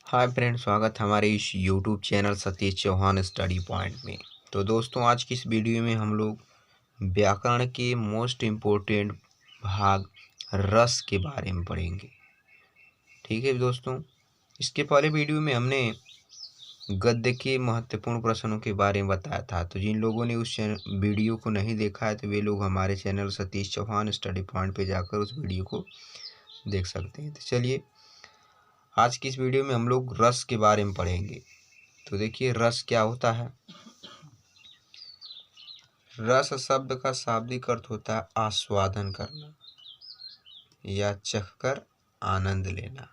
Hi friend, स्वागत है हमारे इस YouTube channel Satish Chauhan study point में। तो दोस्तों, आज की इस वीडियो में हम लोग व्याकरण के मोस्ट इम्पोर्टेंट भाग रस के बारे में पढ़ेंगे। ठीक है दोस्तों, इसके पहले वीडियो में हमने गद्य के महत्वपूर्ण प्रश्नों के बारे में बताया था। तो जिन लोगों ने उस वीडियो को नहीं देखा है तो वे लोग हमारे channel Satish Chauhan study point पे जाकर उस वीडियो को देख सकते हैं। तो चलिए, आज की इस वीडियो में हम लोग रस के बारे में पढ़ेंगे। तो देखिए, रस क्या होता है। रस शब्द का शाब्दिक अर्थ होता है आस्वादन करना या चखकर आनंद लेना।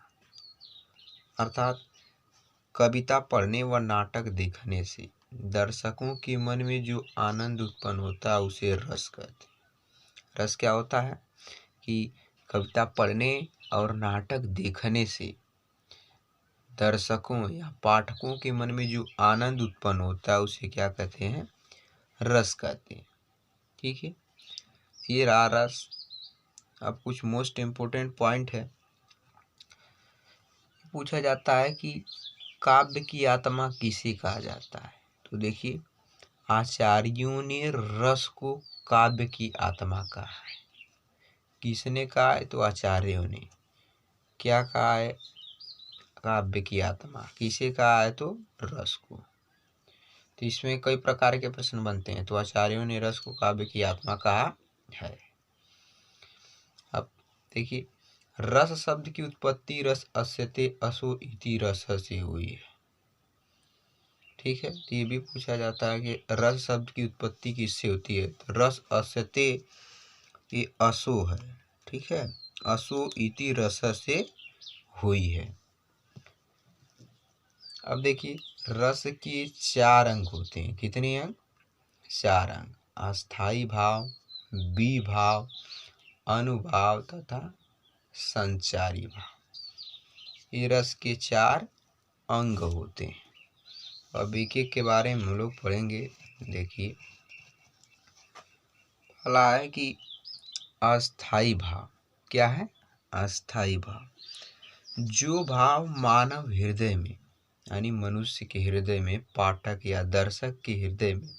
अर्थात कविता पढ़ने व नाटक देखने से दर्शकों के मन में जो आनंद उत्पन्न होता है उसे रस कहते हैं। रस क्या होता है कि कविता पढ़ने और नाटक देखने से दर्शकों या पाठकों के मन में जो आनंद उत्पन्न होता है उसे क्या कहते हैं? रस कहते हैं। ठीक है, ये रहा रस। अब कुछ मोस्ट इम्पोर्टेंट पॉइंट है। पूछा जाता है कि काव्य की आत्मा किसे कहा जाता है। तो देखिए, आचार्यों ने रस को काव्य की आत्मा कहा है। किसने कहा है? तो आचार्यों ने। क्या कहा है? काव्य की आत्मा। किसे कहा है? तो रस को। तो इसमें कई प्रकार के प्रश्न बनते हैं। तो आचार्यों ने रस को काव्य की आत्मा कहा है। अब देखिए, रस शब्द की उत्पत्ति रस अस्यते असो इति रस से हुई है। ठीक है, तो ये भी पूछा जाता है कि रस शब्द की उत्पत्ति किससे होती है। तो रस अस्यते, ये असो है। ठीक है, असो इति रस से हुई है। अब देखिए, रस के 4 अंग होते हैं। कितने अंग? 4 अंग। अस्थाई भाव, विभाव, अनुभाव तथा संचारी भाव। ये रस के 4 अंग होते हैं। अब एक एक के बारे में हम लोग पढ़ेंगे। देखिए, पहला है कि अस्थाई भाव। क्या है? अस्थाई भाव। जो भाव मानव हृदय में, यानी मनुष्य के हृदय में, पाठक या दर्शक के हृदय में,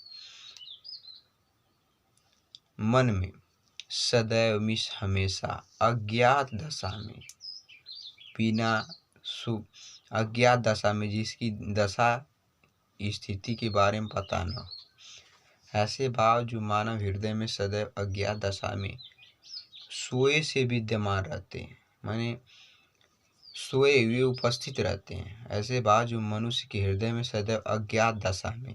मन में सदैव हमेशा अज्ञात दशा में, बिना अज्ञात दशा में, जिसकी दशा स्थिति के बारे में पता न हो, ऐसे भाव जो मानव हृदय में सदैव अज्ञात दशा में सोए से विद्यमान रहते हैं, माने सोए हुए उपस्थित रहते हैं। ऐसे भाव जो मनुष्य के हृदय में सदैव अज्ञात दशा में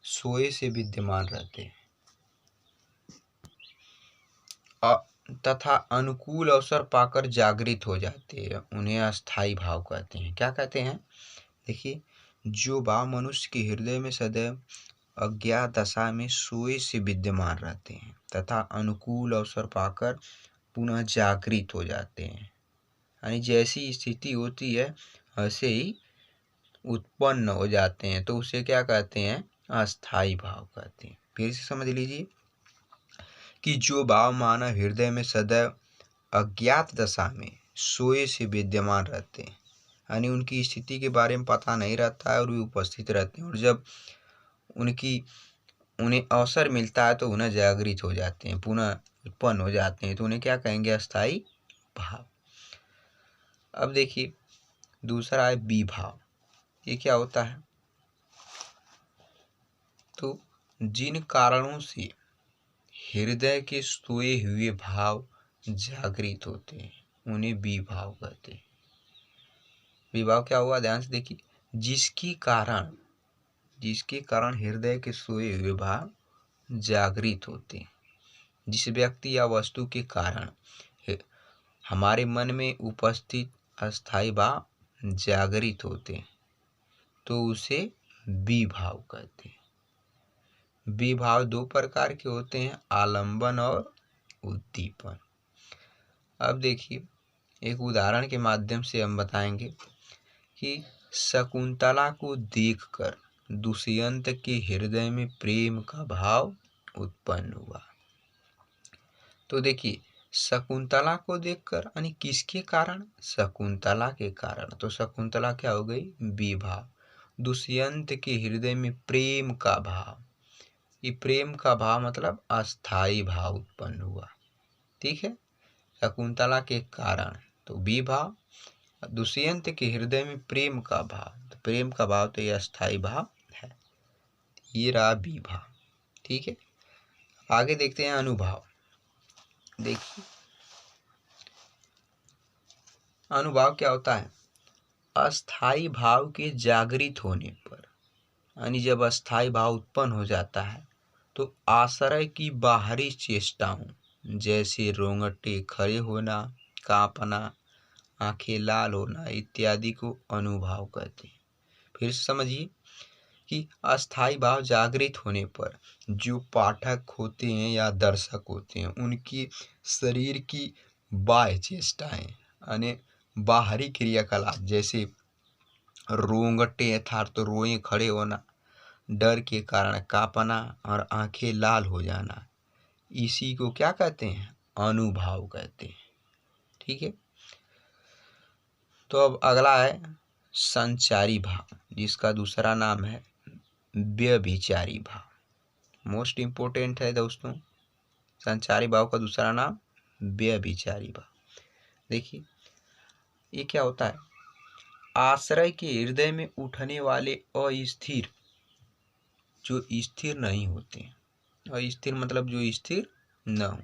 सोए से विद्यमान रहते हैं तथा अनुकूल अवसर पाकर जागृत हो जाते हैं, उन्हें अस्थाई भाव कहते हैं। क्या कहते हैं? देखिए, जो भाव मनुष्य के हृदय में सदैव अज्ञात दशा में सोए से विद्यमान रहते हैं तथा अनुकूल अवसर पाकर पुनः जागृत हो जाते हैं, यानी जैसी स्थिति होती है ऐसे ही उत्पन्न हो जाते हैं, तो उसे क्या कहते हैं? अस्थाई भाव कहते हैं। फिर से समझ लीजिए कि जो भाव मानव हृदय में सदैव अज्ञात दशा में सोए से विद्यमान रहते हैं, यानी उनकी स्थिति के बारे में पता नहीं रहता है और वे उपस्थित रहते हैं, और जब उन्हें अवसर मिलता है तो उन्हें जागृत हो जाते हैं, पुनः उत्पन्न हो जाते हैं, तो उन्हें क्या कहेंगे? अस्थाई भाव। अब देखिए, दूसरा है विभाव। ये क्या होता है? तो जिन कारणों से हृदय के सोए हुए भाव जागृत होते हैं उन्हें विभाव कहते हैं। विभाव क्या हुआ? ध्यान से देखिए, जिसके कारण हृदय के सोए हुए भाव जागृत होते हैं, जिस व्यक्ति या वस्तु के कारण हमारे मन में उपस्थित अस्थाई भाव जागृत होते हैं, तो उसे विभाव कहते हैं। विभाव 2 प्रकार के होते हैं, आलंबन और उद्दीपन। अब देखिए, एक उदाहरण के माध्यम से हम बताएंगे कि शकुंतला को देखकर दुष्यंत के हृदय में प्रेम का भाव उत्पन्न हुआ। तो देखिए, शकुंतला को देखकर, यानी किसके कारण? शकुंतला के कारण। तो शकुंतला क्या हो गई? विभाव। दुष्यंत के हृदय में प्रेम का भाव, ये प्रेम का भाव मतलब अस्थाई भाव उत्पन्न हुआ। ठीक है, शकुंतला के कारण तो विभाव, दुष्यंत के हृदय में प्रेम का भाव, तो प्रेम का भाव तो ये अस्थाई भाव है, ये रहा विभाव। ठीक है, आगे देखते हैं अनुभाव। देखिए अनुभाव क्या होता है? अस्थाई भाव के जागृत होने पर, यानी जब अस्थाई भाव उत्पन्न हो जाता है तो आश्रय की बाहरी चेष्टाओं जैसे रोंगटे खड़े होना, कांपना, आंखें लाल होना इत्यादि को अनुभाव कहते हैं। फिर समझिए कि अस्थाई भाव जागृत होने पर जो पाठक होते हैं या दर्शक होते हैं उनकी शरीर की बाह्य चेष्टाएं यानी बाहरी क्रियाकलाप जैसे रोंगटे अर्थात तो रोए खड़े होना, डर के कारण कांपना और आंखें लाल हो जाना, इसी को क्या कहते हैं? अनुभाव कहते हैं। ठीक है, तो अब अगला है संचारी भाव, जिसका दूसरा नाम है व्यभिचारी भाव। मोस्ट इम्पोर्टेंट है दोस्तों, संचारी भाव का दूसरा नाम व्यभिचारी भाव। देखिए ये क्या होता है? आश्रय के हृदय में उठने वाले अस्थिर, जो स्थिर नहीं होते, अस्थिर मतलब जो स्थिर न हो,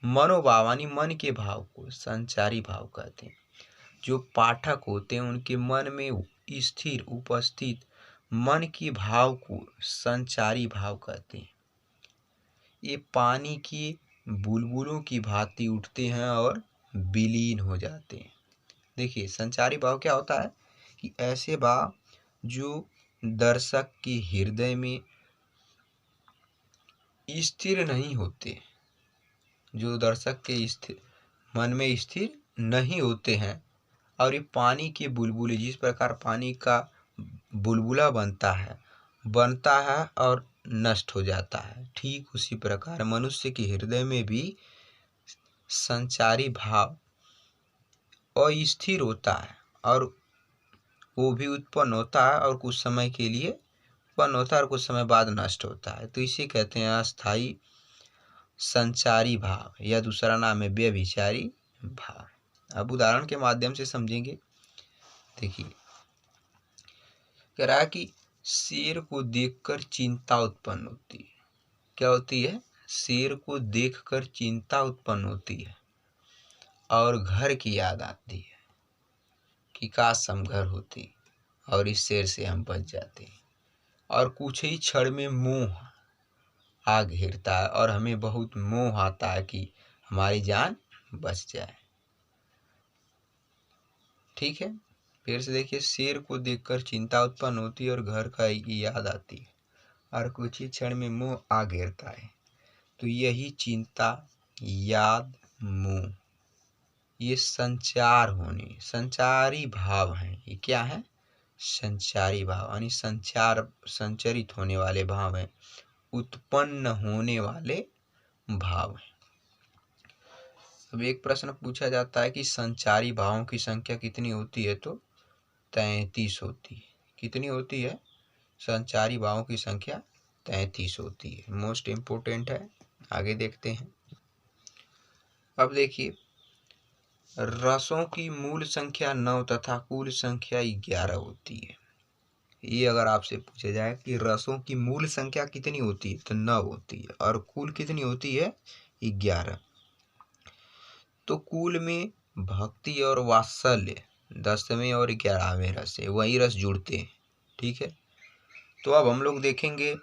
मनोभाव यानी मन के भाव को संचारी भाव कहते हैं। जो पाठक होते हैं उनके मन में स्थिर उपस्थित मन के भाव को संचारी भाव कहते हैं। ये पानी की बुलबुलों की भांति उठते हैं और विलीन हो जाते हैं। देखिए संचारी भाव क्या होता है कि ऐसे भाव जो दर्शक के हृदय में स्थिर नहीं होते, जो दर्शक के स्थिर मन में स्थिर नहीं होते हैं, और ये पानी के बुलबुले, जिस प्रकार पानी का बुलबुला बनता है और नष्ट हो जाता है, ठीक उसी प्रकार मनुष्य के हृदय में भी संचारी भाव अस्थिर होता है और वो भी उत्पन्न होता है और कुछ समय के लिए उत्पन्न होता है और कुछ समय बाद नष्ट होता है। तो इसे कहते हैं अस्थाई संचारी भाव, या दूसरा नाम है व्यभिचारी भाव। अब उदाहरण के माध्यम से समझेंगे। देखिए कह रहा है कि शेर को देखकर चिंता उत्पन्न होती है। क्या होती है? शेर को देखकर चिंता उत्पन्न होती है और घर की याद आती है कि काश हम घर होते और इस शेर से हम बच जाते, और कुछ ही क्षण में मोह आ घेरता है और हमें बहुत मोह आता है कि हमारी जान बच जाए। ठीक है, फिर से देखिए, शेर को देखकर चिंता उत्पन्न होती है और घर का याद आती है और कुछ ही क्षण में मोह आ घेरता है। तो यही चिंता, याद, मोह, ये संचार होने, संचारी भाव हैं। ये क्या है? संचारी भाव, यानी संचरित होने वाले भाव हैं, उत्पन्न होने वाले भाव हैं। अब एक प्रश्न पूछा जाता है कि संचारी भावों की संख्या कितनी होती है? तो 33 होती है। कितनी होती है? संचारी भावों की संख्या 33 होती है। मोस्ट इम्पोर्टेंट है, आगे देखते हैं। अब देखिए, रसों की मूल संख्या 9 तथा कुल संख्या 11 होती है। ये अगर आपसे पूछा जाए कि रसों की मूल संख्या कितनी होती है, तो 9 होती है, और कुल कितनी होती है? 11। तो कुल में भक्ति और वात्सल्य 10वें और 11वें रस है, वही रस जुड़ते हैं। ठीक है, तो अब हम लोग देखेंगे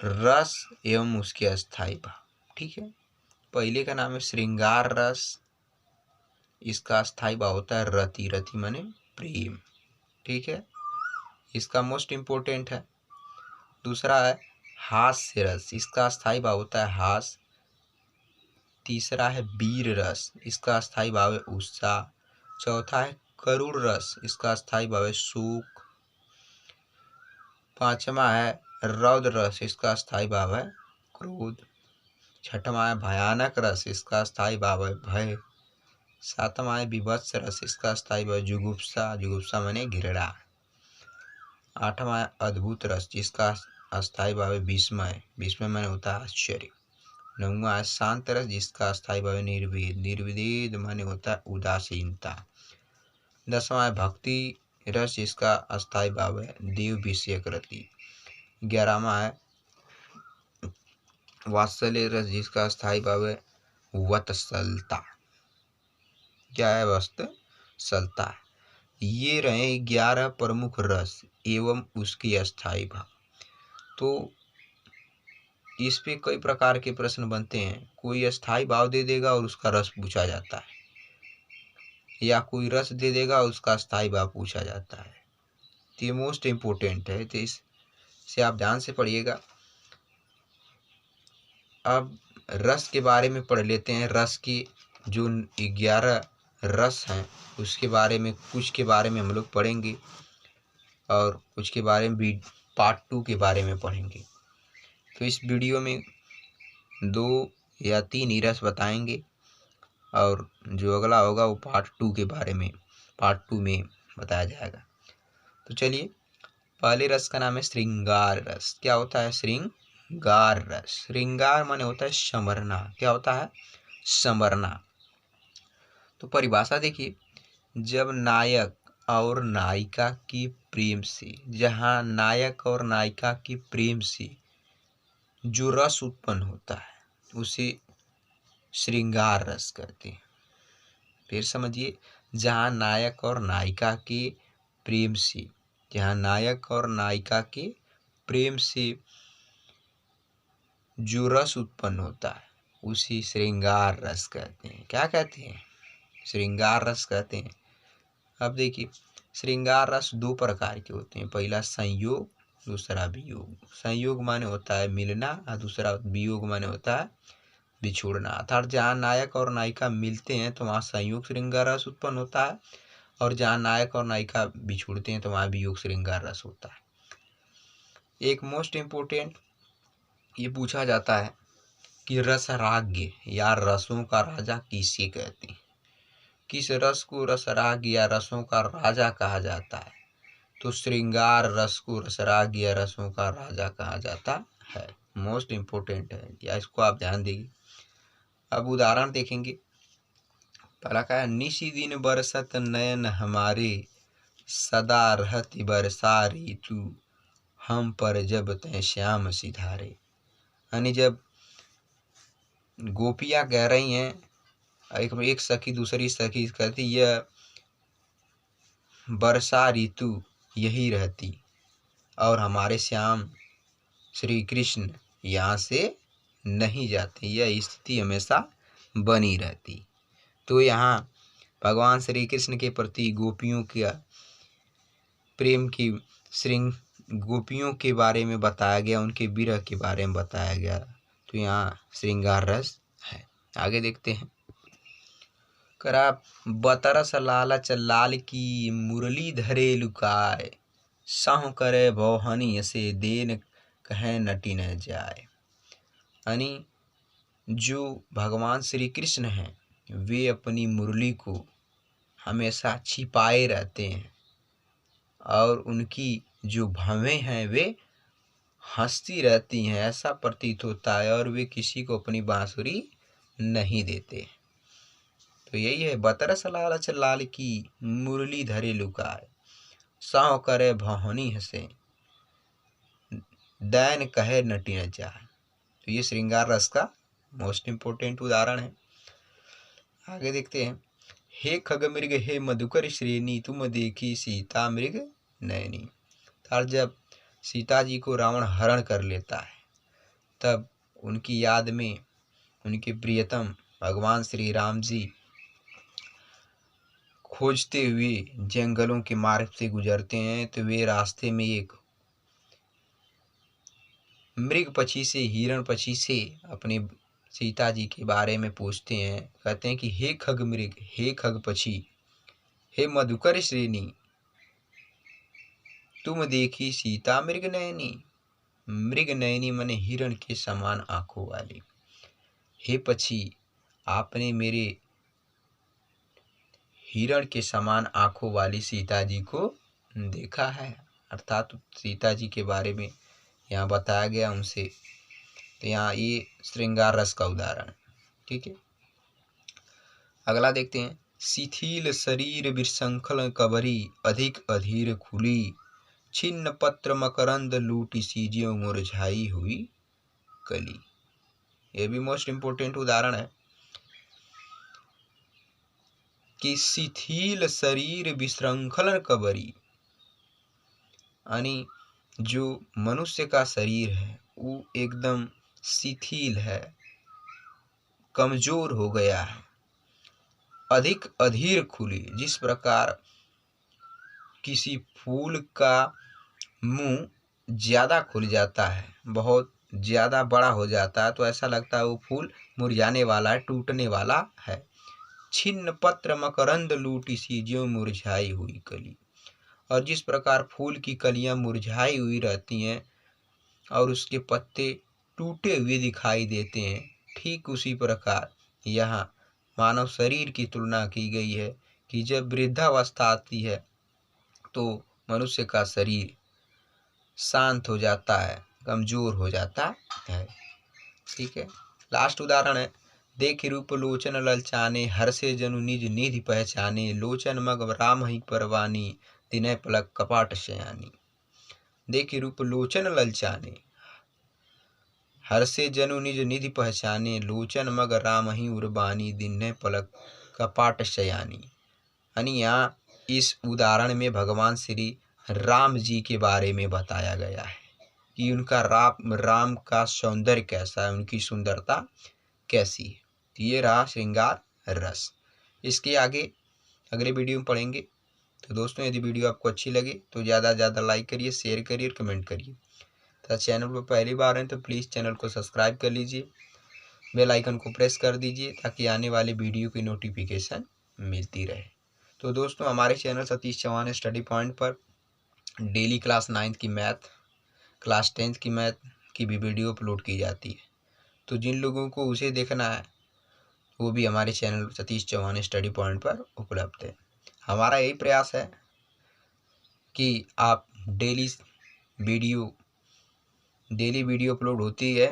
रस एवं उसके अस्थाई भाव। ठीक है, पहले का नाम है श्रृंगार रस, इसका अस्थाई भाव होता है रति, रति माने प्रेम। ठीक है, इसका मोस्ट इम्पोर्टेंट है। दूसरा है हास्य रस, इसका अस्थाई भाव होता है हास। तीसरा है वीर रस, इसका अस्थाई भाव है उत्साह। चौथा है करुण रस, इसका अस्थाई भाव है शोक। पांचवा है रौद्र रस, इसका अस्थाई भाव है क्रोध। छठवां है भयानक रस, इसका स्थायी भाव है भय। सातवां है विभत्स रस, इसका स्थायी भाव जुगुप्सा, जुगुप्सा माने घृणा। आठवां है अद्भुत रस, जिसका अस्थायी भाव है विस्मय, विस्मय माने होता है आश्चर्य। नौवां है शांत रस, जिसका अस्थायी भाव है निर्वेद, निर्वेद माने होता है उदासीनता। 10वां है भक्ति रस, जिसका अस्थायी भाव है देव विषयक रति। 11वां है वात्सल्य रस, जिसका अस्थायी भाव है वत्सलता। क्या है? वत्सलता। ये रहे 11 प्रमुख रस एवं उसके अस्थायी भाव। तो इस पे कई प्रकार के प्रश्न बनते हैं। कोई अस्थायी भाव दे देगा और उसका रस पूछा जाता है, या कोई रस दे देगा और उसका स्थायी भाव पूछा जाता है। तो ये मोस्ट इम्पोर्टेंट है, तो इससे आप ध्यान से पढ़िएगा। अब रस के बारे में पढ़ लेते हैं। रस की जो 11 रस हैं उसके बारे में, कुछ के बारे में हम लोग पढ़ेंगे और कुछ के बारे में भी पार्ट 2 के बारे में पढ़ेंगे। तो इस वीडियो में 2 या 3 ही रस बताएंगे और जो अगला होगा वो पार्ट 2 के बारे में, पार्ट 2 में बताया जाएगा। तो चलिए, पहले रस का नाम है श्रृंगार रस। क्या होता है? श्रृंगार रस। श्रृंगार माने होता है संवरना। क्या होता है? संवरना। तो परिभाषा देखिए, जब नायक और नायिका की प्रेम से, जहाँ नायक और नायिका की प्रेम से जो रस उत्पन्न होता है उसे श्रृंगार रस कहते हैं। फिर समझिए, जहाँ नायक और नायिका के प्रेम से, जहाँ नायक और नायिका के प्रेम से जो रस उत्पन्न होता है उसे श्रृंगार रस कहते हैं। क्या कहते हैं? श्रृंगार रस कहते हैं। अब देखिए, श्रृंगार रस 2 प्रकार के होते हैं। पहला संयोग, दूसरा वियोग। संयोग माने होता है मिलना और दूसरा वियोग माने होता है बिछोड़ना। अर्थात जहाँ नायक और नायिका मिलते हैं तो वहाँ संयोग श्रृंगार रस उत्पन्न होता है, और जहाँ नायक और नायिका बिछुड़ते हैं तो वहाँ वियोग श्रृंगार रस होता है। एक मोस्ट इम्पोर्टेंट ये पूछा जाता है कि रस राज्ञ या रसों का राजा किसे कहते हैं? किस रस को रसराग या रसों का राजा कहा जाता है? तो श्रृंगार रस को रसराग या रसों का राजा कहा जाता है। मोस्ट इम्पोर्टेंट है, या इसको आप ध्यान देंगे। अब उदाहरण देखेंगे। पहला क्या है? निशी दिन बरसत नयन हमारे, सदा रहती बरसा ऋतु, हम पर जब तय श्याम सिधारे। यानी जब गोपियाँ कह रही हैं, एक सखी दूसरी सखी कहती, यह वर्षा ऋतु यही रहती और हमारे श्याम श्री कृष्ण यहाँ से नहीं जाते, यह स्थिति हमेशा बनी रहती। तो यहाँ भगवान श्री कृष्ण के प्रति गोपियों का प्रेम की गोपियों के बारे में बताया गया, उनके विरह के बारे में बताया गया। तो यहाँ श्रृंगार रस है। आगे देखते हैं। करा बतरस लालच लाल की, मुरली धरे लुकाए, साहु करे भौहनी से देन कहे नटी न जाए। यानी जो भगवान श्री कृष्ण हैं वे अपनी मुरली को हमेशा छिपाए रहते हैं, और उनकी जो भवें हैं वे हंसती रहती हैं, ऐसा प्रतीत होता है, और वे किसी को अपनी बांसुरी नहीं देते। तो यही है, बतरस लालच लाल की, मुरली धरे लुकाए, साव करे भौहनी हंसे, दैन कहे नटी न जाए। तो ये श्रृंगार रस का मोस्ट इम्पोर्टेंट उदाहरण है। आगे देखते हैं। हे खग मृग हे मधुकर श्रेणी, तुम देखी सीता मृग नैनी। और जब सीता जी को रावण हरण कर लेता है तब उनकी याद में उनके प्रियतम भगवान श्री राम जी खोजते हुए जंगलों के मार्ग से गुजरते हैं। तो वे रास्ते में एक मृग पक्षी से, हिरण पक्षी से अपनी सीता जी के बारे में पूछते हैं। कहते हैं कि हे खग मृग, हे खग पक्षी, हे मधुकर श्रेणी, तुम देखी सीता मृग नयनी। मृग नयनी माने हिरण के समान आंखों वाली। हे पक्षी, आपने मेरे हिरण के समान आंखों वाली सीता जी को देखा है। अर्थात सीता जी के बारे में यहाँ बताया गया उनसे। तो यहाँ ये श्रृंगार रस का उदाहरण है। ठीक है, अगला देखते हैं। शिथिल शरीर विशृंखल कबरी, अधिक अधीर खुली, छिन्न पत्र मकरंद लूटी, सीजियों मुरझाई हुई कली। ये भी मोस्ट इम्पोर्टेंट उदाहरण है कि शिथिल शरीर विशृंखल कबरी, यानी जो मनुष्य का शरीर है वो एकदम शिथिल है, कमजोर हो गया है। अधिक अधीर खुली, जिस प्रकार किसी फूल का मुंह ज्यादा खुल जाता है, बहुत ज्यादा बड़ा हो जाता है, तो ऐसा लगता है वो फूल मुरझाने वाला है, टूटने वाला है। छिन्न पत्र मकरंद लूटी, सीजियों मुरझाई हुई कली। और जिस प्रकार फूल की कलियां मुरझाई हुई रहती हैं और उसके पत्ते टूटे हुए दिखाई देते हैं, ठीक उसी प्रकार यहाँ मानव शरीर की तुलना की गई है कि जब वृद्धावस्था आती है तो मनुष्य का शरीर शांत हो जाता है, कमजोर हो जाता है। ठीक है, लास्ट उदाहरण है। देख रूप लोचन ललचाने, हर्षे जनु निज निधि पहचाने, लोचन मग राम ही परवानी, दिनय पलक कपाट शयानी। देख रूप लोचन ललचाने, हर्षे जनु निज निधि पहचाने, लोचन मग राम ही उर्बानी, दिनय पलक कपाट शयानी। यानी यहाँ इस उदाहरण में भगवान श्री राम जी के बारे में बताया गया है कि उनका राम का सौंदर्य कैसा है, उनकी सुंदरता कैसी है। तो ये रहा श्रृंगार रस। इसके आगे अगले वीडियो में पढ़ेंगे। तो दोस्तों, यदि वीडियो आपको अच्छी लगे तो ज़्यादा से ज़्यादा लाइक करिए, शेयर करिए और कमेंट करिए। तो चैनल पर पहली बार हैं तो प्लीज़ चैनल को सब्सक्राइब कर लीजिए, बेल आइकन को प्रेस कर दीजिए ताकि आने वाले वीडियो की नोटिफिकेशन मिलती रहे। तो दोस्तों, हमारे channel Satish Chauhan study point पर डेली क्लास 9th की मैथ, क्लास 10th की मैथ की भी वीडियो अपलोड की जाती है। तो जिन लोगों को उसे देखना है वो भी हमारे channel Satish Chauhan study point पर उपलब्ध है। हमारा यही प्रयास है कि आप डेली वीडियो अपलोड होती है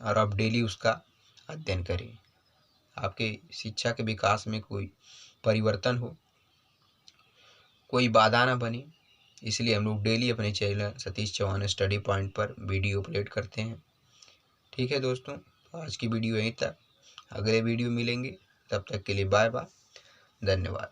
और आप डेली उसका अध्ययन करें। आपके शिक्षा के विकास में कोई परिवर्तन हो, कोई बाधा न बने, इसलिए हम लोग डेली अपने channel Satish Chauhan study point पर वीडियो अपलोड करते हैं। ठीक है दोस्तों, तो आज की वीडियो यहीं तक। अगले वीडियो मिलेंगे, तब तक के लिए बाय बाय, धन्यवाद।